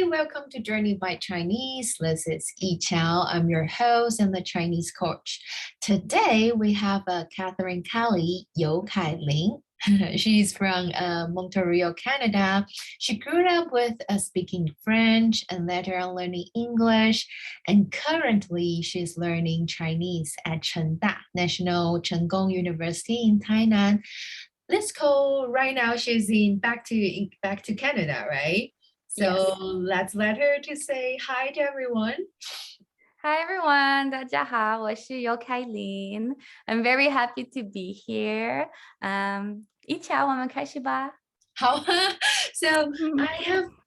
Hi, welcome to Journey by Chinese. This is I-Chiao. I'm your host and the Chinese coach. Today we have Katherine Kelly, Katherine. She's from Montreal, Canada. She grew up with speaking French and later on learning English. And currently she's learning Chinese at Chengda National Cheng-Gong University in Tainan. Let's call right now she's in back to Canada, right? So Yes. let's let her to say hi to everyone. Hi everyone, 大家好，我是尤凯琳。I'm very happy to be here. 一起我们开始吧。How so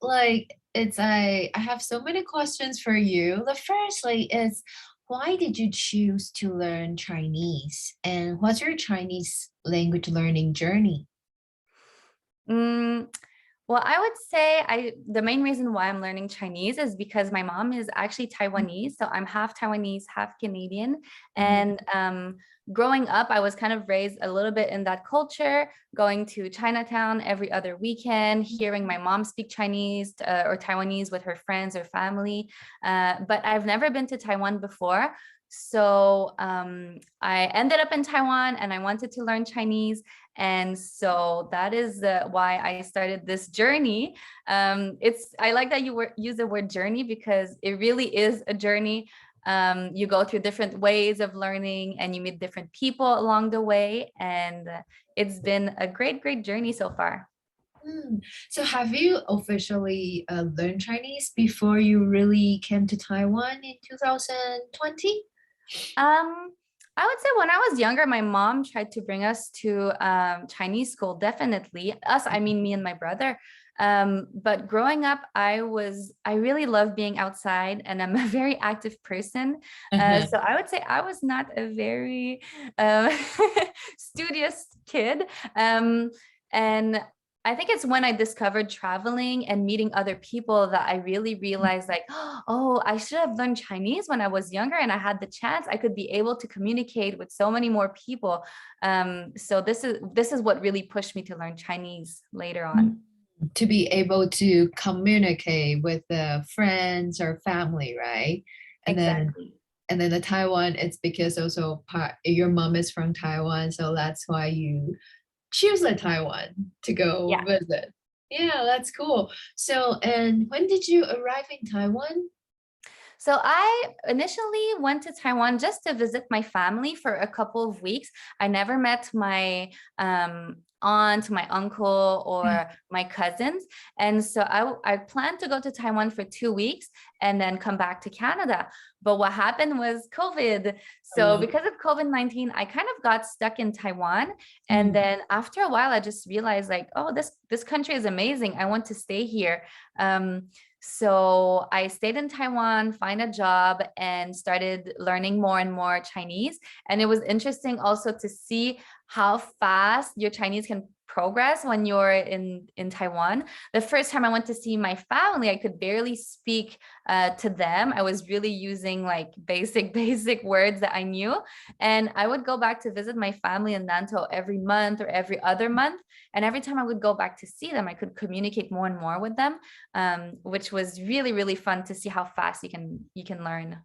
I have so many questions for you. The firstly is why did you choose to learn Chinese? And what's your Chinese language learning journey? Well, I would say the main reason why I'm learning Chinese is because my mom is actually Taiwanese. So I'm half Taiwanese, half Canadian. And growing up, I was kind of raised a little bit in that culture, going to Chinatown every other weekend, hearing my mom speak Chinese or Taiwanese with her friends or family. But I've never been to Taiwan before. So I ended up in Taiwan and I wanted to learn Chinese. And so that is why I started this journey. I like that you use the word journey because it really is a journey. You go through different ways of learning and you meet different people along the way. And it's been a great, great journey so far. So have you officially learned Chinese before you really came to Taiwan in 2020? I would say when I was younger, my mom tried to bring us to Chinese school, definitely. Us, I mean me and my brother. But growing up, I really love being outside and I'm a very active person. So I would say I was not a very studious kid. And I think it's when I discovered traveling and meeting other people that I really realized like, oh, I should have learned Chinese when I was younger and I had the chance, I could be able to communicate with so many more people. So this is what really pushed me to learn Chinese later on. To be able to communicate with the friends or family, right? And Exactly. then the Taiwan, it's because also your mom is from Taiwan, so that's why you choose a Taiwan to go Yeah. visit. Yeah, that's cool. So, and when did you arrive in Taiwan? So I initially went to Taiwan just to visit my family for a couple of weeks. I never met my aunt, my uncle, or my cousins. And so I planned to go to Taiwan for 2 weeks and then come back to Canada. But what happened was COVID. So because of COVID-19, I kind of got stuck in Taiwan. And then after a while, I just realized like, oh, this country is amazing. I want to stay here. So I stayed in Taiwan, find a job, and started learning more and more Chinese. And it was interesting also to see how fast your Chinese can progress when you're in Taiwan. The first time I went to see my family, I could barely speak to them. I was really using like basic words that I knew. And I would go back to visit my family in Nantou every month or every other month. And every time I would go back to see them, I could communicate more and more with them, which was really, really fun to see how fast you can learn.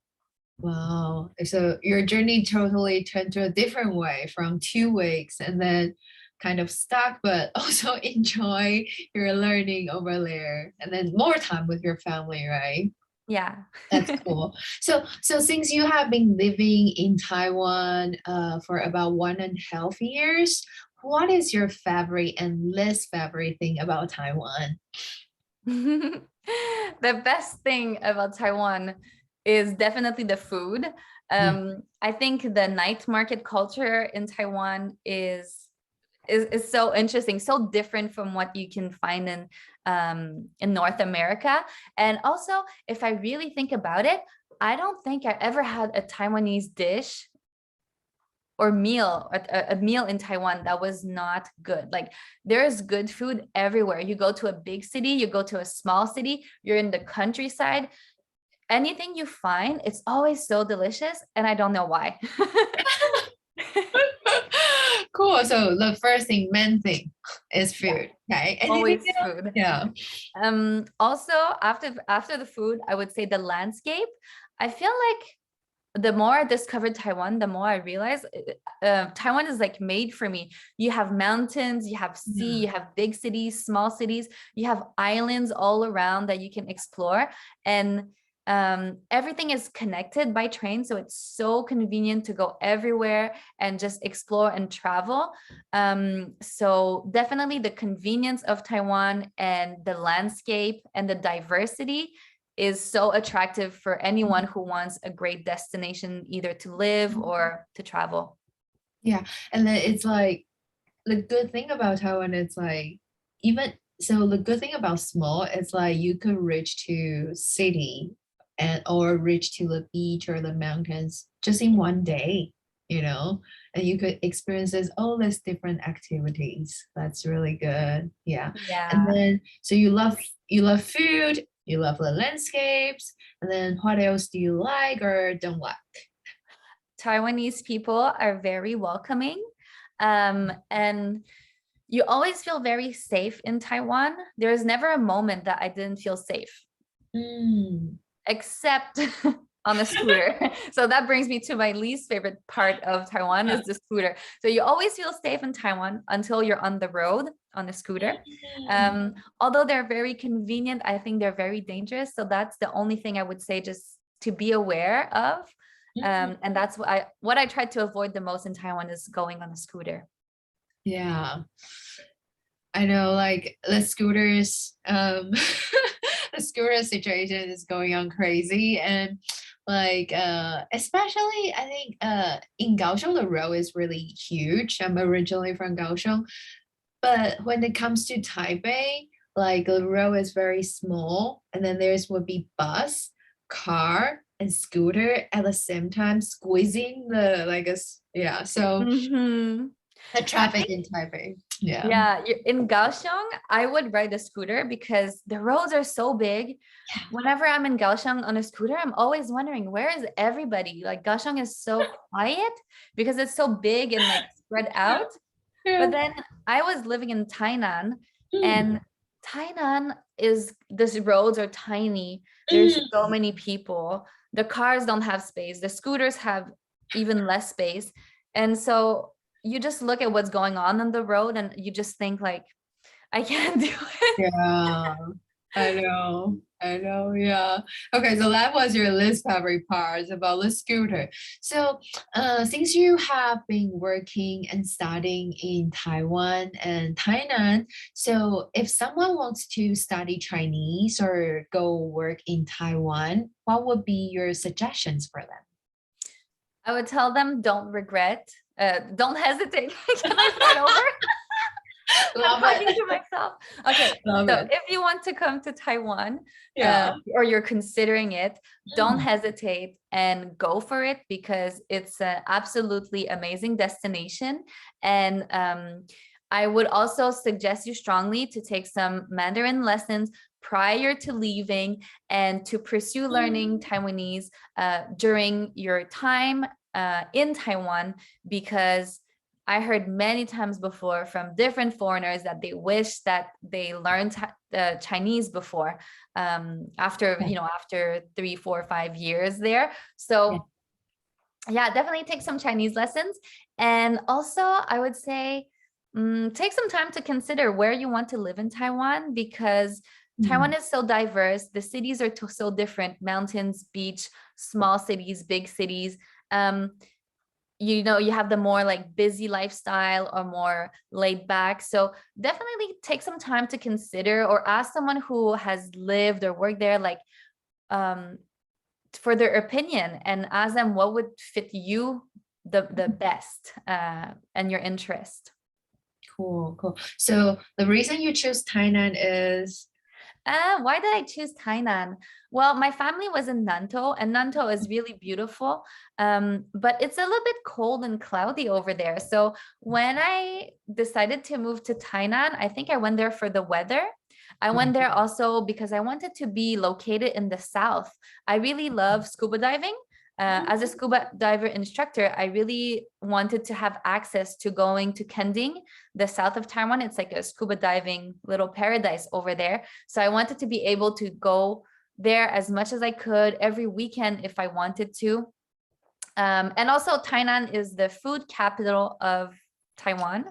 Wow. So your journey totally turned to a different way from 2 weeks and then kind of stuck, but also enjoy your learning over there and then more time with your family, right? Yeah. That's cool. So since you have been living in Taiwan for about 1.5 years, what is your favorite and least favorite thing about Taiwan? The best thing about Taiwan is definitely the food. I think the night market culture in Taiwan is so interesting, so different from what you can find in North America. And also, if I really think about it, I don't think I ever had a Taiwanese dish or meal, a meal in Taiwan that was not good. Like there's good food everywhere. You go to a big city, you go to a small city, you're in the countryside. Anything you find, it's always so delicious. And I don't know why. Cool. So the first thing, main thing is food. Okay. Always Anything else? food. Yeah. Also after the food, I would say the landscape. I feel like the more I discovered Taiwan, the more I realized Taiwan is like made for me. You have mountains, you have sea, you have big cities, small cities, you have islands all around that you can explore. And everything is connected by train. So it's so convenient to go everywhere and just explore and travel. So definitely the convenience of Taiwan and the landscape and the diversity is so attractive for anyone who wants a great destination, either to live or to travel. Yeah. And then it's like the good thing about Taiwan, it's like even so the good thing about small is like you could reach to city and or reach to the beach or the mountains just in one day, and you could experiences all these different activities. That's really good. Yeah. And Yeah. then so you love food, you love the landscapes, and then what else do you like or don't like? Taiwanese people are very welcoming. And you always feel very safe in Taiwan. There's never a moment that I didn't feel safe, Mm. except on a scooter. So that brings me to my least favorite part of Taiwan is the scooter. So you always feel safe in Taiwan until you're on the road on a scooter. Although they're very convenient, I think they're very dangerous. So that's the only thing I would say, just to be aware of. And that's what I tried to avoid the most in Taiwan is going on a scooter. Yeah. I know, like the scooters, the scooter situation is going on crazy, and like especially I think in Kaohsiung the road is really huge. I'm originally from Kaohsiung, but when it comes to Taipei, like the road is very small, and then there's would be bus, car, and scooter at the same time squeezing the like yeah. So Mhm. the I traffic think, in Taipei, yeah. yeah, in Kaohsiung, I would ride a scooter because the roads are so big. Whenever I'm in Kaohsiung on a scooter, I'm always wondering, where is everybody? Like Kaohsiung is so quiet because it's so big and like spread out. Yeah. But then I was living in Tainan, Mm, and Tainan is, the roads are tiny. There's mm. so many people. The cars don't have space. The scooters have even less space. And so you just look at what's going on the road and you just think like, I can't do it. Yeah, I know. I know. Yeah. Okay, so that was your least favorite part about the scooter. So, since you have been working and studying in Taiwan and Tainan, so if someone wants to study Chinese or go work in Taiwan, what would be your suggestions for them? I would tell them, don't regret. Don't hesitate. Can I start over? I'm Love talking it. to myself. Okay, Love so it. if you want to come to Taiwan, Yeah. or you're considering it, don't Mm. hesitate and go for it because it's an absolutely amazing destination. And I would also suggest you strongly to take some Mandarin lessons prior to leaving and to pursue learning Taiwanese during your time in Taiwan, because I heard many times before from different foreigners that they wish that they learned Chinese before, after, after 3, 4, 5 years there. So yeah, definitely take some Chinese lessons. And also I would say, take some time to consider where you want to live in Taiwan, because Taiwan is so diverse. The cities are so different: mountains, beach, small cities, big cities. You have the more like busy lifestyle or more laid back. So definitely take some time to consider, or ask someone who has lived or worked there, like for their opinion, and ask them what would fit you the best, and your interest. Cool, cool. So the reason you chose Tainan is Why did I choose Tainan? Well, my family was in Nantou, and Nantou is really beautiful, but it's a little bit cold and cloudy over there. So when I decided to move to Tainan, I think I went there for the weather. I went there also because I wanted to be located in the south. I really love scuba diving. As a scuba diver instructor, I really wanted to have access to going to Kending, the south of Taiwan. It's like a scuba diving little paradise over there. So I wanted to be able to go there as much as I could every weekend if I wanted to. And also Tainan is the food capital of Taiwan.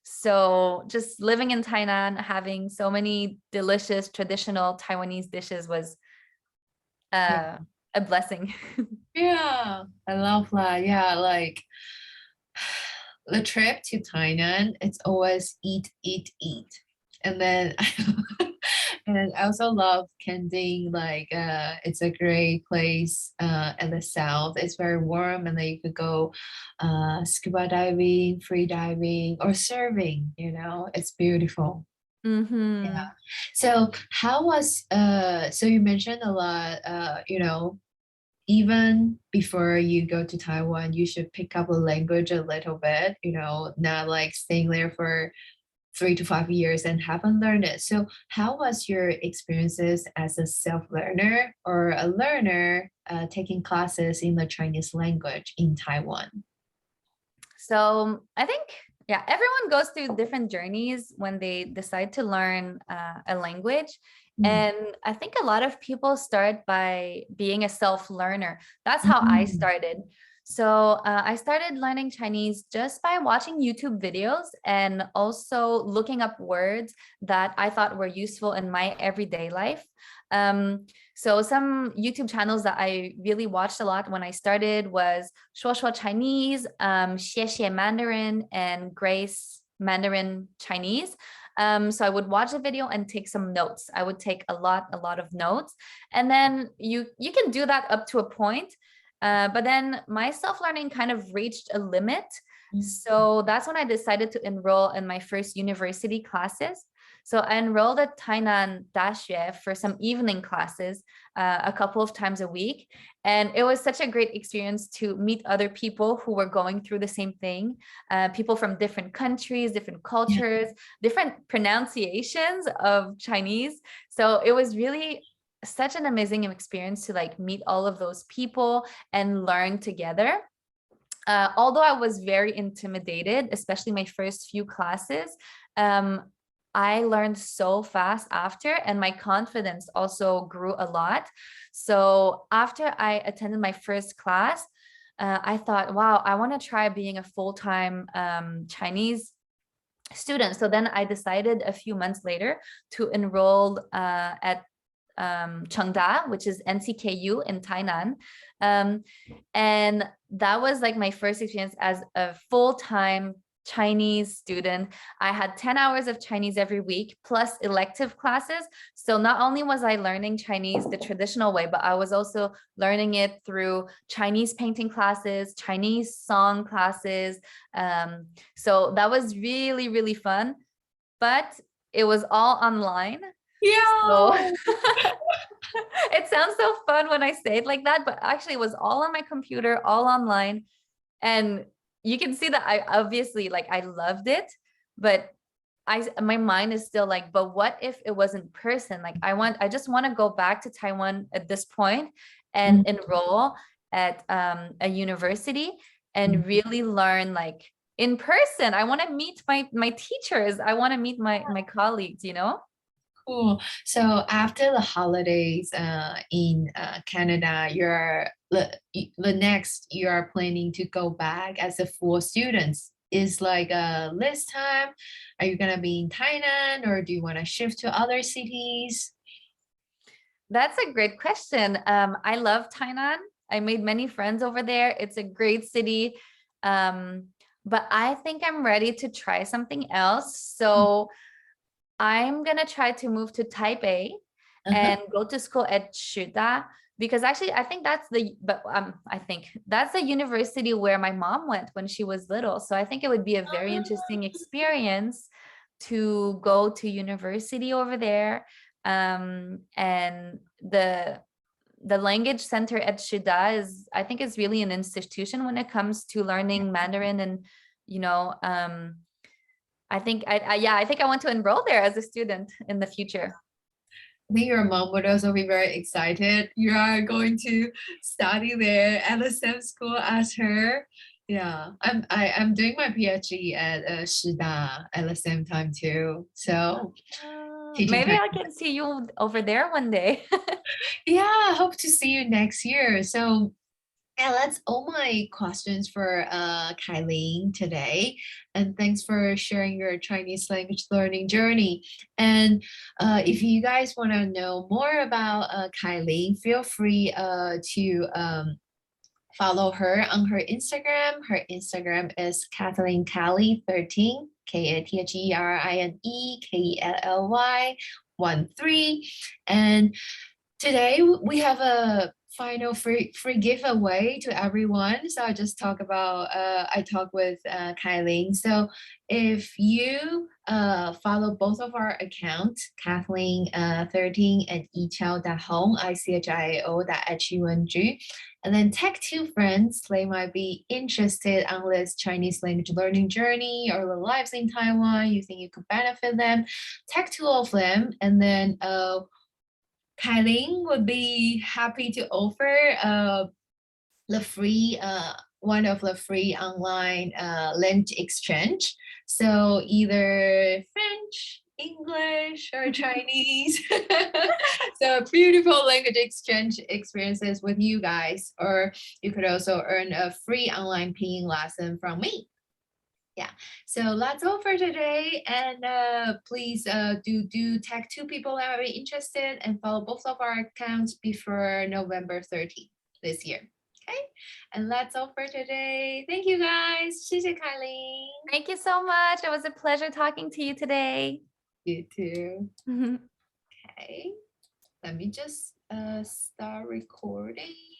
So just living in Tainan, having so many delicious traditional Taiwanese dishes was a blessing. Yeah, I love that. Yeah, like the trip to Tainan, it's always eat, eat, eat. And then and I also love Kending, like it's a great place in the south. It's very warm and then you could go scuba diving, free diving, or surfing, you know, it's beautiful. Yeah. So how was so you mentioned a lot you know, even before you go to Taiwan, you should pick up a language a little bit, you know, not like staying there for 3 to 5 years and haven't learned it. So how was your experiences as a self-learner or a learner taking classes in the Chinese language in Taiwan? So I think, yeah, everyone goes through different journeys when they decide to learn a language. And I think a lot of people start by being a self-learner. That's how I started. So I started learning Chinese just by watching YouTube videos and also looking up words that I thought were useful in my everyday life. So some YouTube channels that I really watched a lot when I started was 说说 Chinese, 谢谢 Mandarin, and Grace Mandarin Chinese. So I would watch a video and take some notes. I would take a lot of notes. And then you can do that up to a point. But then my self-learning kind of reached a limit. So that's when I decided to enroll in my first university classes. So I enrolled at Tainan Daxue for some evening classes a couple of times a week. And it was such a great experience to meet other people who were going through the same thing, people from different countries, different cultures, different pronunciations of Chinese. So it was really such an amazing experience to like meet all of those people and learn together. Although I was very intimidated, especially my first few classes, I learned so fast after, and my confidence also grew a lot. So after I attended my first class, I thought, wow, I want to try being a full-time Chinese student. So then I decided a few months later to enroll at Chengda, which is NCKU in Tainan. And that was like my first experience as a full-time Chinese student. I had 10 hours of Chinese every week plus elective classes. So not only was I learning Chinese the traditional way, but I was also learning it through Chinese painting classes, Chinese song classes. So that was really, really fun, but it was all online. So it sounds so fun when I say it like that, but actually it was all on my computer, all online. And you can see that I obviously like I loved it, but my mind is still like, but what if it was in person? Like I just want to go back to Taiwan at this point and enroll at a university and really learn like in person. I want to meet my teachers. I want to meet my colleagues, you know? Cool. So after the holidays in Canada, the next you are planning to go back as a full student. Is like this time, are you gonna be in Tainan or do you want to shift to other cities? That's a great question. I love Tainan. I made many friends over there. It's a great city. But I think I'm ready to try something else. So I'm gonna try to move to Taipei and go to school at Shida, because actually I think that's the university where my mom went when she was little. So I think it would be a very interesting experience to go to university over there. And the language center at Shida I think is really an institution when it comes to learning Mandarin, and you know, I think I want to enroll there as a student in the future. I think your mom would also be very excited. You are going to study there at the same school as her. Yeah, I'm doing my PhD at Shida at the same time too. So teaching Maybe Chinese. I can see you over there one day. Yeah, I hope to see you next year. So yeah, that's all my questions for Kylene today. And thanks for sharing your Chinese language learning journey. And if you guys want to know more about Kylene, feel free to follow her on her Instagram. Her Instagram is Katherine Kelly 13, KATHERINE KELLY 13. Today we have a final free giveaway to everyone. So I talk with Kylene. So if you follow both of our accounts, Kathleen 13 and I-Chiao.home, ICHIO.HUNG, and then tag two friends, they might be interested on this Chinese language learning journey or the lives in Taiwan. You think you could benefit them, tag two of them, and then Kylene would be happy to offer the free one of the free online language exchange. So either French, English, or Chinese. So beautiful language exchange experiences with you guys. Or you could also earn a free online pinyin lesson from me. Yeah, so that's all for today. And please do tag two people that are interested and follow both of our accounts before November 30th this year. Okay, and that's all for today. Thank you guys. 谢谢凯琳. Thank you so much. It was a pleasure talking to you today. You too. Okay, let me just start recording.